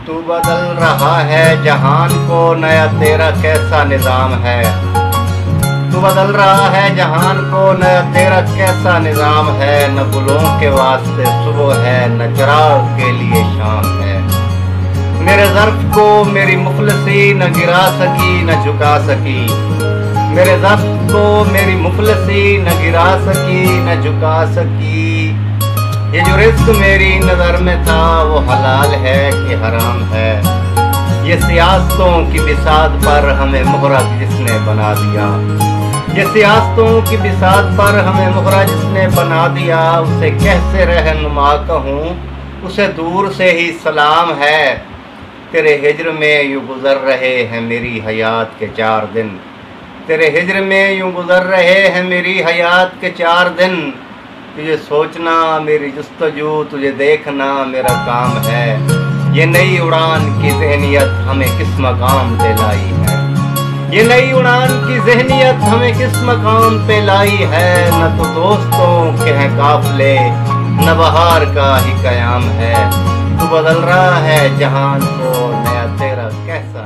تو بدل رہا ہے جہان کو، نیا تیرا کیسا نظام ہے۔ تو بدل رہا ہے جہان کو، نیا تیرا کیسا نظام ہے۔ نہ گلوں کے واسطے صبح ہے، نہ چراغ کے لیے شام ہے۔ میرے ظرف کو میری مفلسی نہ گرا سکی نہ جھکا سکی۔ میرے ظرف کو میری مفلسی نہ گرا سکی نہ جھکا سکی۔ یہ جو رزق میری نظر میں تھا وہ حلال ہے کہ حرام ہے۔ یہ سیاستوں کی بساط پر ہمیں مہرہ جس نے بنا دیا۔ یہ سیاستوں کی بساط پر ہمیں مہرہ جس نے بنا دیا۔ اسے کیسے رہنما کہوں، اسے دور سے ہی سلام ہے۔ تیرے ہجر میں یوں گزر رہے ہیں میری حیات کے 4 دن۔ تیرے ہجر میں یوں گزر رہے ہیں میری حیات کے 4 دن۔ تجھے سوچنا میری جستجو، تجھے دیکھنا میرا کام ہے۔ یہ نئی اڑان کی ذہنیت ہمیں کس مقام پہ لائی ہے۔ یہ نئی اڑان کی ذہنیت ہمیں کس مقام پہ لائی ہے۔ نہ تو دوستوں کے ہیں قافلے، نہ بہار کا ہی قیام ہے۔ تو بدل رہا ہے جہان کو، نیا تیرا کیسا